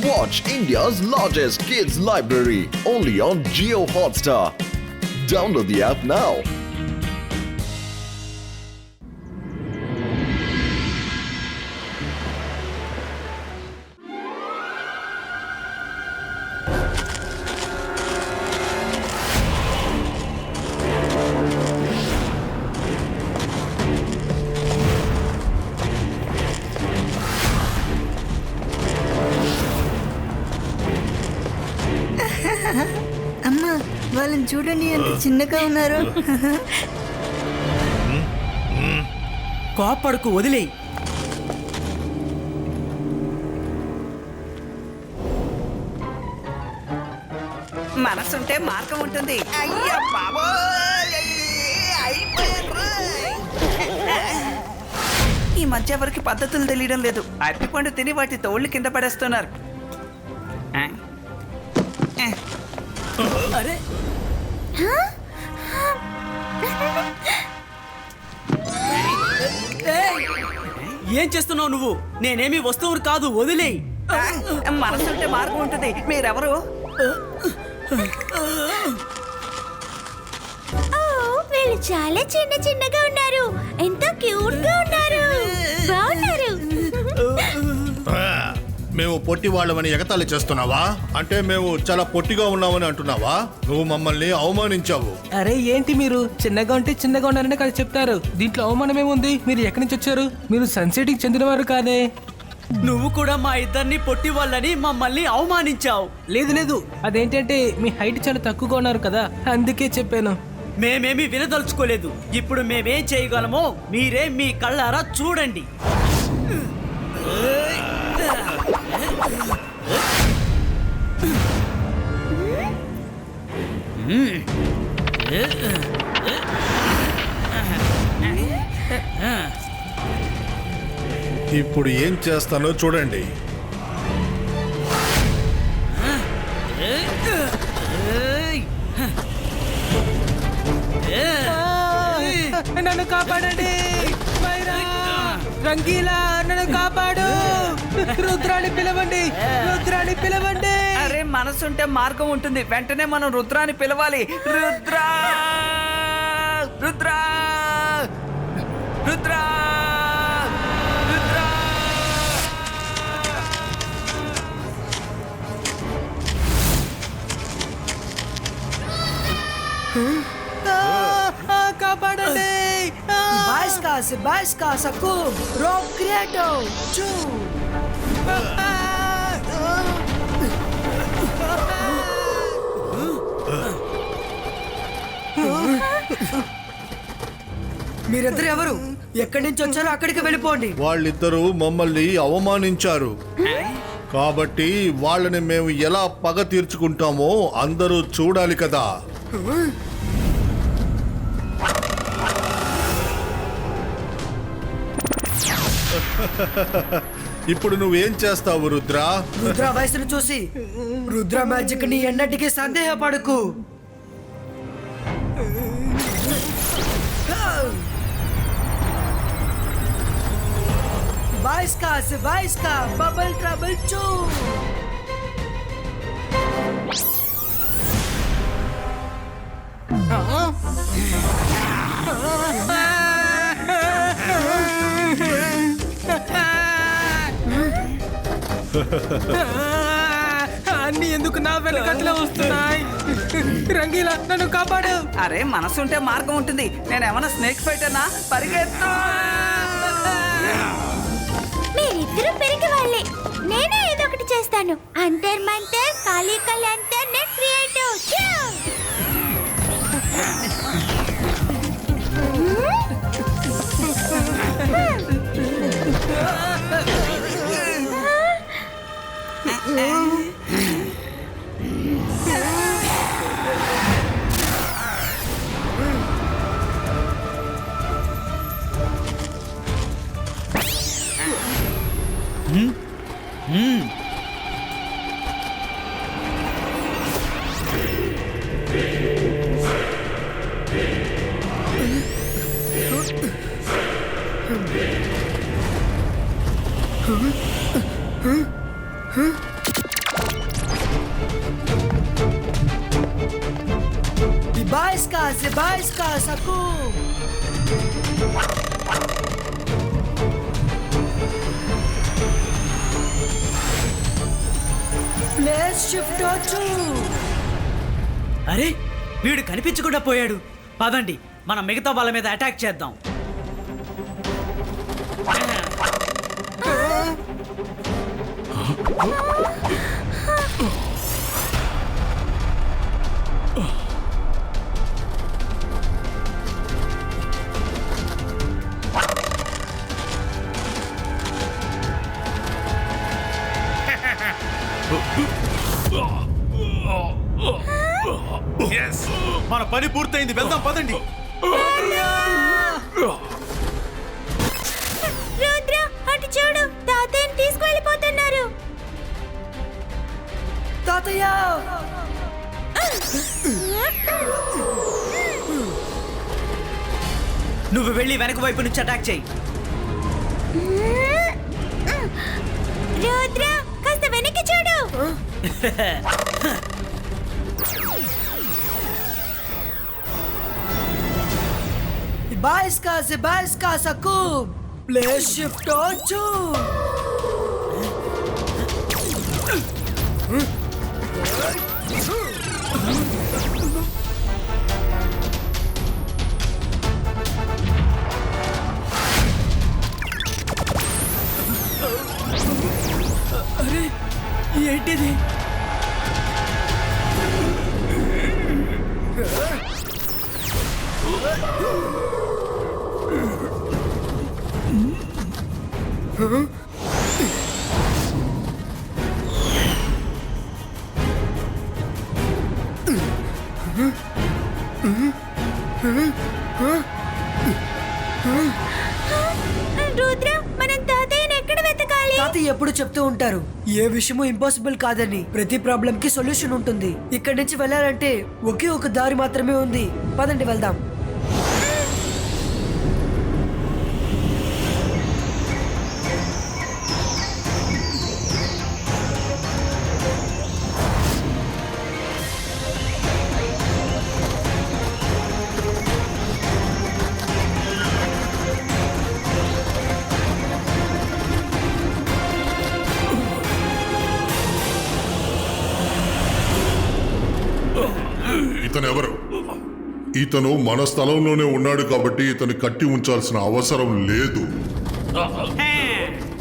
Watch India's largest kids library only on Jio Hotstar. Download the app now. అమ్మా వాళ్ళని చూడండి ఎంత చిన్నగా ఉన్నారు. కోపడుకు వదిలేయి. మనసుంటే మార్గం ఉంటుంది. అయ్యా బాబోయ్, అయిపోయారు. ఈ మధ్య ఎవరికి పద్ధతులు తెలియడం లేదు. అరటిపండు తిని వాటి తోళ్ళు కింద పడేస్తున్నారు. అరే ఏం చేస్తున్నావు నువ్వు? నేనేమి వస్తువులు కాదు, వదిలేయి. మనసుంటే మార్గం ఉంటుంది. మీరెవరు? వీళ్ళు చాలా చిన్నగా ఉన్నారు. ఎంతో క్యూట్ గా ఉన్నారు. బాగున్నారు. మేము పొట్టి వాళ్ళమని ఎగతాళి చేస్తున్నావా? అంటే మేము చాలా పొట్టిగా ఉన్నామని అంటున్నావా? నువ్వు మమ్మల్ని అవమానించావు. అరే ఏంటి మీరు చిన్నగా ఉంటే చిన్నగా ఉన్నారని కదా చెప్తారు. దీంట్లో అవమానం ఏముంది? మీరు ఎక్కడి నుంచి వచ్చారు? మీరు సన్సిటీకి చెందినవారు కాదే. నువ్వు కూడా మా ఇద్దరిని పొట్టి వాళ్ళని మమ్మల్ని అవమానించావు. లేదు అదేంటంటే మీ హైట్ చాలా తక్కువగా ఉన్నారు కదా, అందుకే చెప్పాను. మేమేమి వినదలుచుకోలేదు. ఇప్పుడు మేమేం చేయగలమో మీరే మీ కళ్ళారా చూడండి. ఇప్పుడు ఏం చేస్తానో చూడండి. నన్ను కాపాడండి, రంగీలా నన్ను కాపాడు. రుద్రాన్ని పిలవండి, రుద్రాన్ని పిలవండి. అరే మనసుంటే మార్గం ఉంటుంది. వెంటనే మనం రుద్రాన్ని పిలవాలి. రుద్రా రుద్రా రుద్రా రుద్రా. కాపాడండి. Sebaisca, Saku, Rock Creator, Chu. మీరిద్దరు ఎవరు? ఎక్కడి నుంచి వచ్చారో అక్కడికి వెళ్ళిపోండి. వాళ్ళిద్దరూ మమ్మల్ని అవమానించారు కాబట్టి వాళ్ళని మేము ఎలా పగ తీర్చుకుంటామో అందరూ చూడాలి కదా. ఇప్పుడు నువ్వేం చేస్తావు రుద్రా? రుద్ర వయసును చూసి రుద్ర మ్యాజిక్ ని ఎన్నటికీ సందేహపడకు. Sebaisca, Bubble Trouble 2. అన్ని ఎందుకు నా వెనకట్లా వస్తున్నాయి? రంగీలా నన్ను కాపాడు. అరే మనసుంటే మార్గం ఉంటుంది. నేనేమన్నా స్నేక్ ఫైటర్నా? పరిగెత్తు. మీరిద్దరూ పెరిగి వాళ్ళే. నేనే ఏదో ఒకటి చేస్తాను. అంతర్ మంతర్ కాళీ కళ్యాంతర్ net creative. Zibaiska, Saku. Let's shift to. అరే వీడు కనిపించకుండా పోయాడు. పదండి మనం మిగతా వాళ్ళ మీద అటాక్ చేద్దాం. మన పని పూర్తయింది, వెళ్దాం పదండి. రుద్ర అటు చూడు, తాతయ్యని తీసుకువెళ్ళిపోతున్నారు. తాతయ్య నువ్వు వెళ్ళి వెనక వైపు నుంచి అటాక్ చేయి. రుద్ర కాస్త వెనక్కి చూడు. Zibaiska, Saku. Let's shift to. అరే ఏంటిది? రుద్ర మనం తాతయ్యని ఎక్కడ వెతకాలి? తాతయ్య ఎప్పుడు చెప్తూ ఉంటారు ఏ విషయము ఇంపాసిబుల్ కాదని. ప్రతి ప్రాబ్లం కి సొల్యూషన్ ఉంటుంది. ఇక్కడి నుంచి వెళ్ళాలంటే ఒకే ఒక దారి మాత్రమే ఉంది. పదండి వెళ్దాం. ఇతను ఎవరు? ఇతను మన స్థలంలోనే ఉన్నాడు కాబట్టి ఇతను కట్టి ఉంచాల్సిన అవసరం లేదు.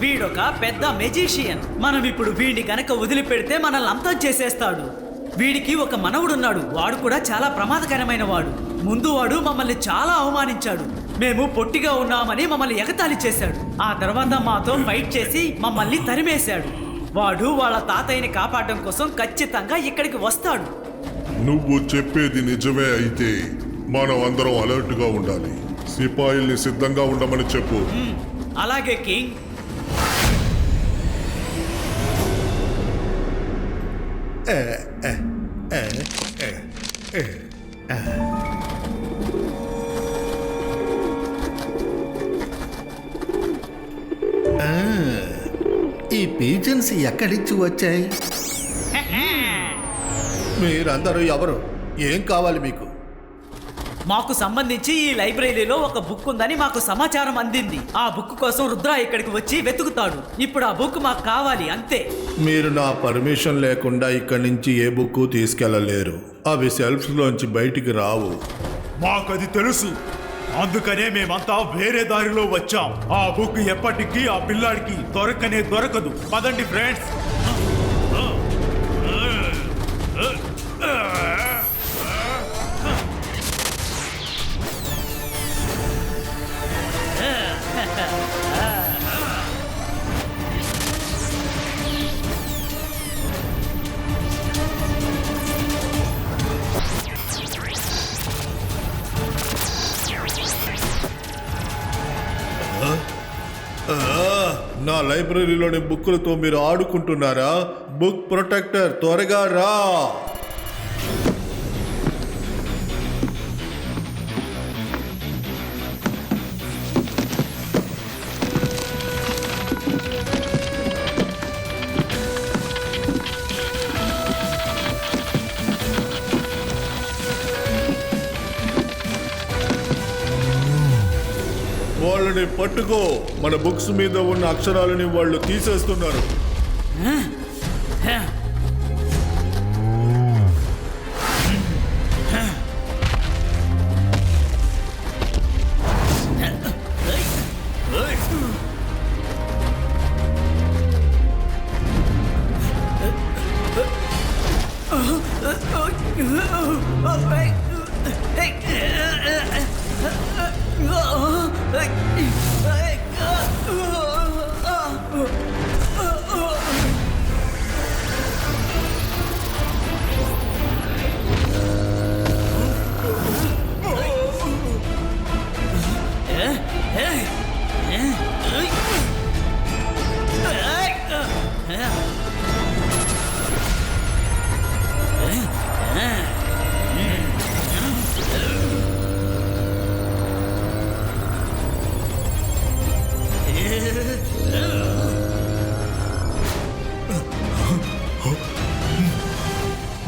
వీడొక పెద్ద మెజిషియన్. మనం ఇప్పుడు వీడిని గనక వదిలిపెడితే మనల్ని అంతం చేసేస్తాడు. వీడికి ఒక మనవుడున్నాడు. వాడు కూడా చాలా ప్రమాదకరమైన వాడు. ముందు వాడు మమ్మల్ని చాలా అవమానించాడు. మేము పొట్టిగా ఉన్నామని మమ్మల్ని ఎగతాళి చేశాడు. ఆ తర్వాత మాతో ఫైట్ చేసి మమ్మల్ని తరిమేశాడు. వాడు వాళ్ళ తాతయ్యని కాపాడడం కోసం ఖచ్చితంగా ఇక్కడికి వస్తాడు. నువ్వు చెప్పేది నిజమే అయితే మనం అందరం అలర్ట్ గా ఉండాలి. సిపాయిల్ని సిద్ధంగా ఉండమని చెప్పు. అలాగే కింగ్. ఈ పీజన్స్ ఎక్కడిచ్చి వచ్చాయి? మీరందరూ ఎవరు? ఏం కావాలి మీకు? మాకు సంబంధించి ఈ లైబ్రరీలో ఒక బుక్ ఉందని మాకు సమాచారం అందింది. ఆ బుక్ కోసం రుద్ర ఇక్కడికి వచ్చి వెతుకుతాడు. ఇప్పుడు ఆ బుక్ మాకు కావాలి, అంతే. మీరు నా పర్మిషన్ లేకుండా ఇక్కడి నుంచి ఏ బుక్ తీసుకెళ్లలేరు. అవి సెల్ఫ్స్ లోంచి బయటికి రావు. మాకది తెలుసు, అందుకనే మేమంతా వేరే దారిలో వచ్చాం. ఆ బుక్ ఎప్పటికీ ఆ పిల్లాడికి దొరకదు. పదండి ఫ్రెండ్స్. నా లైబ్రరీలోని బుక్కులతో మీరు ఆడుకుంటున్నారా? బుక్ ప్రొటెక్టర్ త్వరగా రా. వాళ్ళని పట్టుకో. మన బుక్స్ మీద ఉన్న అక్షరాలని వాళ్ళు తీసేస్తున్నారు.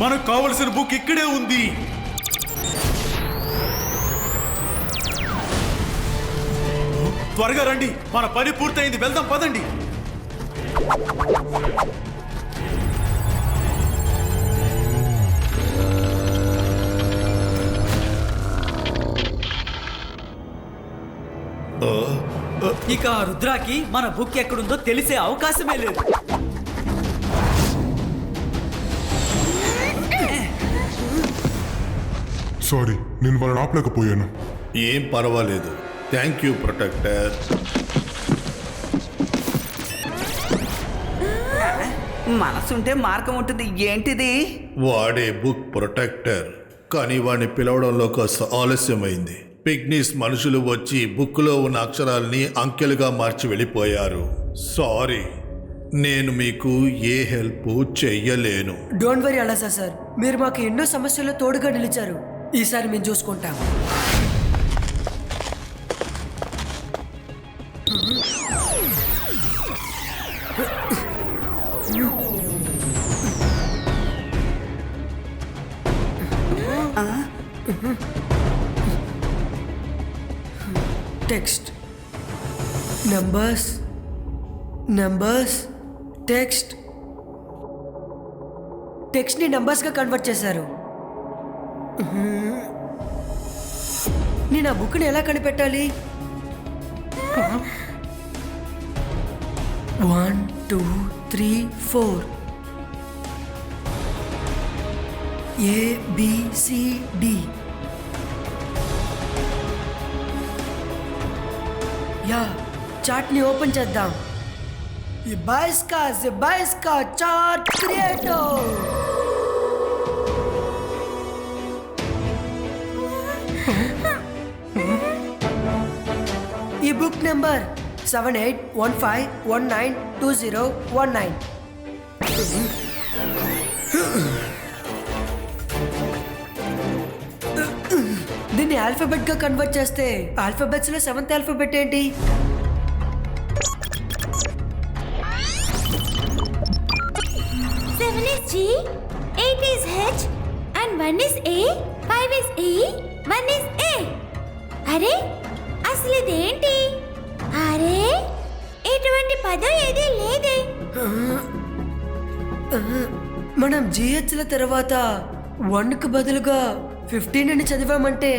మనకు కావలసిన బుక్ ఇక్కడే ఉంది. త్వరగా రండి, మన పని పూర్తయింది. వెళ్దాం, పదండి. ఇక ఆ రుద్రాకి మన బుక్ ఎక్కడుందో తెలిసే అవకాశమే లేదు. సారీ, నేను వాళ్ళని ఆపలేకపోయాను. ఏం పర్వాలేదు. Thank you protector. మనసుంటే మార్గం ఉంటుంది. ఏంటిది? వాడే బుక్ ప్రొటెక్టర్, కానీ వాడిని పిలవడంలో కాస్త ఆలస్యమైంది. పిగ్నీస్ మనుషులు వచ్చి బుక్లో ఉన్న అక్షరాల్ని అంకెలుగా మార్చి వెళ్ళిపోయారు. సారీ, నేను మీకు ఏ హెల్ప్ చెయ్యలేను. డోంట్ వరీ అలా సార్, మీరు మాకు ఎన్నో సమస్యల్లో తోడుగా నిలిచారు. ఈసారి మేము చూసుకుంటాం. Text, numbers, text. టెక్స్ట్ని నంబర్స్గా కన్వర్ట్ చేశారు. నేను ఆ బుక్ని ఎలా కనిపెట్టాలి? 1 2 3 4 ABCD. యా, చార్ట్ని ఓపెన్ చేద్దాం. ఈ బాయ్స్ కా చార్ట్ క్రియేటర్. ఈ బుక్ నెంబర్ 7815192019. దీన్ని ఆల్ఫాబెట్ గా కన్వర్ట్ చేస్తే ఆల్ఫాబెట్స్ లో 7th ఆల్ఫాబెట్ ఏంటి? Seven is G, 8 is H, and 1 is A, 5 is E, 1 is A. అరే, అసలు ఇదేంటి? అరే, ఇటువంటి పదం ఏది లేదే. మనం జిహెచ్ల తర్వాత 1కు బదులుగా 15 అని చదివామంటే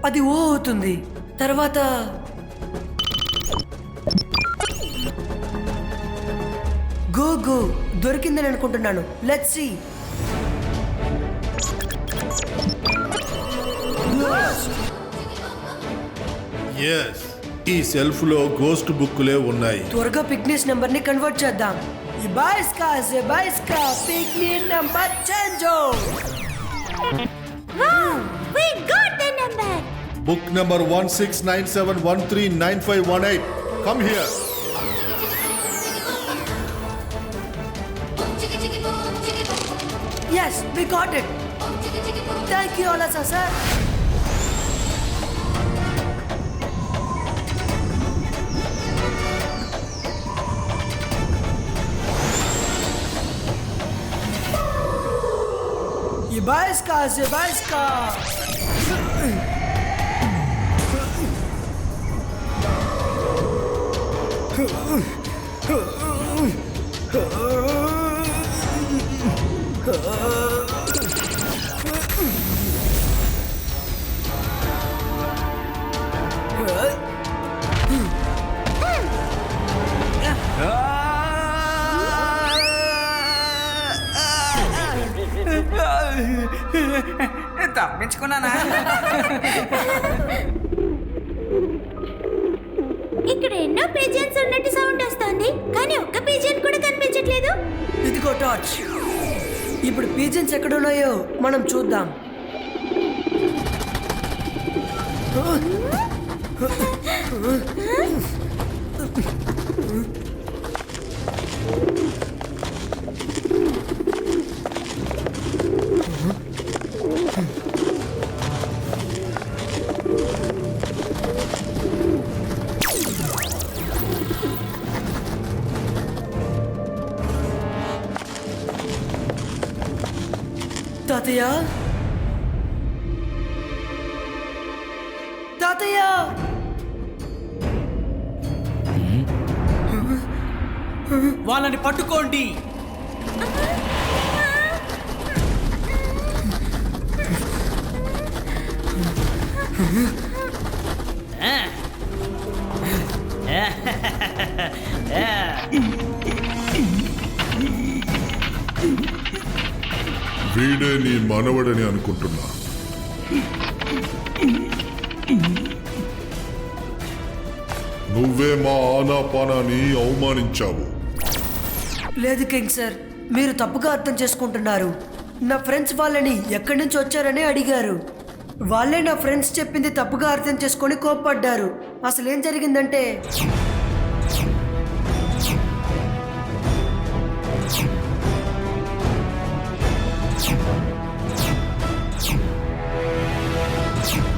అది ఓ అవుతుంది. తర్వాత గో దొరికిందని అనుకుంటున్నాను. Let's see. ఎస్, ఈ సెల్ఫ్ లో గోస్ట్ బుక్లే ఉన్నాయి. త్వరగా పిక్నిక్ నెంబర్ ని కన్వర్ట్ చేద్దాం. ఈ బాయ్స్ కా పిక్నిక్ నెంబర్ చేంజో. Wow, we got the number. Book number 1697139518. Come here. Yes, we got it. Thank you, Alasa sir. Zebaiska. తప్పించుకున్నానా? ఇక్కడ ఎన్నో పిజియన్స్ ఉన్నట్టు సౌండ్ వస్తుంది, కానీ ఒక్క పిజియన్ కూడా కనిపించట్లేదు. ఇదిగో టార్చ్. ఇప్పుడు పీజన్స్ ఎక్కడున్నాయో మనం చూద్దాం. తాతయ్య, తాతయ్య, వాళ్ళని పట్టుకోండి. వీడే నీ మనవడని అనుకుంటున్నా. నువ్వే మా ఆనాపానాన్ని అవమానించావు. లేదు కింగ్ సార్, మీరు తప్పుగా అర్థం చేసుకుంటున్నారు. నా ఫ్రెండ్స్ వాళ్ళని ఎక్కడి నుంచి వచ్చారని అడిగారు. వాళ్ళే నా ఫ్రెండ్స్ చెప్పింది తప్పుగా అర్థం చేసుకొని కోప్పడ్డారు. అసలు ఏం జరిగిందంటే,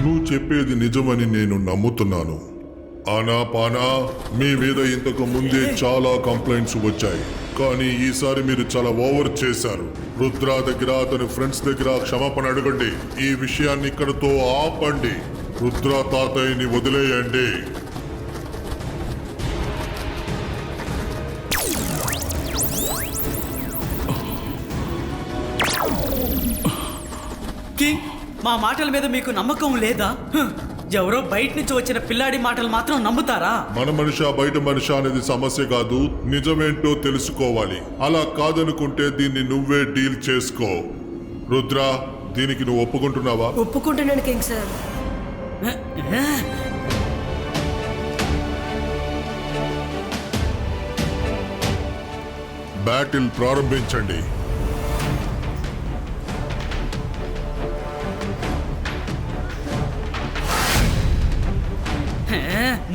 నువ్వు చెప్పేది నిజమని నేను నమ్ముతున్నాను. ఆనాపానా, మీ మీద ఇంతకు ముందే చాలా కంప్లైంట్స్ వచ్చాయి, కానీ ఈసారి మీరు చాలా ఓవర్ చేశారు. రుద్ర దగ్గర, అతని ఫ్రెండ్స్ దగ్గర క్షమాపణ అడగండి. ఈ విషయాన్ని ఇక్కడతో ఆపండి. రుద్ర తాతయ్యని వదిలేయండి. కింగ్, మా మాటల మీద మీకు నమ్మకం లేదా? ఎవరో బయట నుంచి వచ్చిన పిల్లాడి మాటలు మాత్రం నమ్ముతారా? మన మనిషి బయట మనిషి అనేది సమస్య కాదు, నిజమేంటో తెలుసుకోవాలి. అలా కాదనుకుంటే దీన్ని నువ్వే డీల్ చేసుకో. రుద్ర, దీనికి నువ్వు ఒప్పుకుంటున్నావా? ఒప్పుకుంటున్నాను కింగ్ సార్. బ్యాటిల్ ప్రారంభించండి.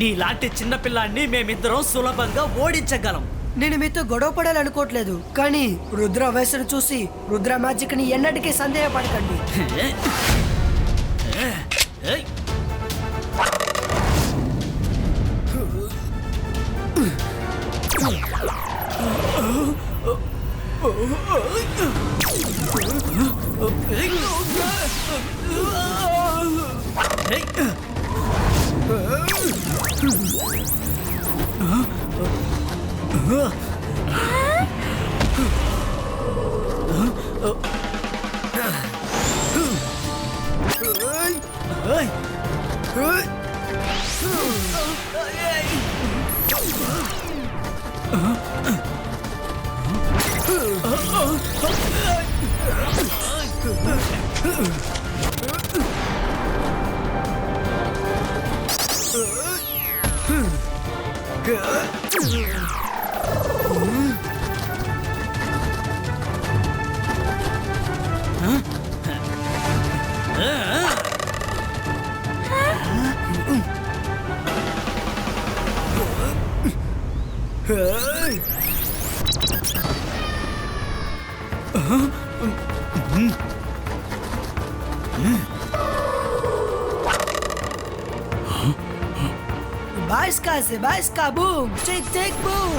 నీలాంటి చిన్న పిల్లాన్ని మేమిద్దరం సులభంగా ఓడించగలం. నేను మీతో గొడవ పడాలనుకోవట్లేదు, కానీ రుద్ర వయసును చూసి రుద్ర మ్యాజిక్ ని ఎన్నటికీ సందేహపడకండి. Sebaiska, boom! Take, boom!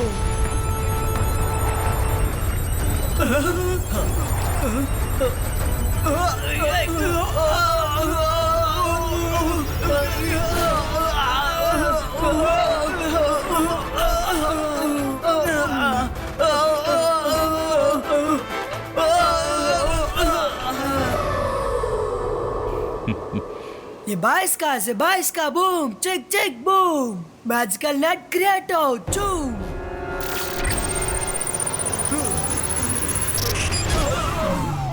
ये बाइस का boom check check boom magical net क्रिएटो चू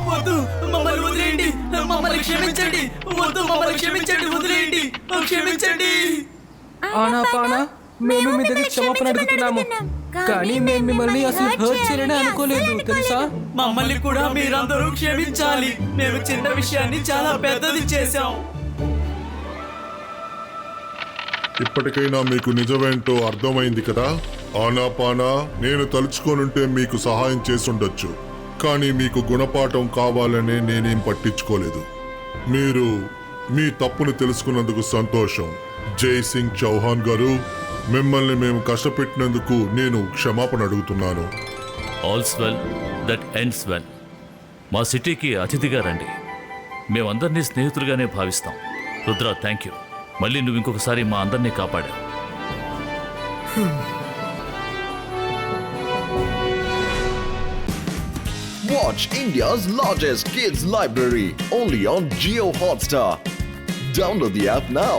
వద్దు మమ్మల్ని వదిలేయండి మమ్మల్ని క్షమించండి వద్దు మమ్మల్ని క్షమించండి వదిలేయండి క్షమించండి ఆనా పానా మేము మీ దగ్గర క్షమాపణ అడుగుతున్నాము కానీ మేము మిమ్మల్ని అసలు హర్ట్ చేయాలని అనుకోలేదు తెలుసా. మమ్మల్ని కూడా మీరందరూ క్షమించాలి. మేము చిన్న విషయాన్ని చాలా పెద్దది చేశాం. ఇప్పటికైనా మీకు నిజమేంటో అర్థమైంది కదా. ఆనాపానా నేను తలుచుకోనుంటే మీకు సహాయం చేసుండొచ్చు, కానీ మీకు గుణపాఠం కావాలనే నేనేం పట్టించుకోలేదు. మీరు మీ తప్పును తెలుసుకున్నందుకు సంతోషం. జై సింగ్ చౌహాన్ గారు, మిమ్మల్ని మేము కష్టపెట్టినందుకు నేను క్షమాపణ అడుగుతున్నాను. ఆల్స్ వెల్ దట్ ఎండ్స్ వెల్. మా సిటీకి అతిథిగా రండి. మేమందరినీ స్నేహితులుగానే భావిస్తాం. Rudra, thank you. మళ్ళీ నువ్వు ఇంకొకసారి మా అందరినీ కాపాడావు. Watch India's largest kids library only on Jio Hotstar. Download the app now.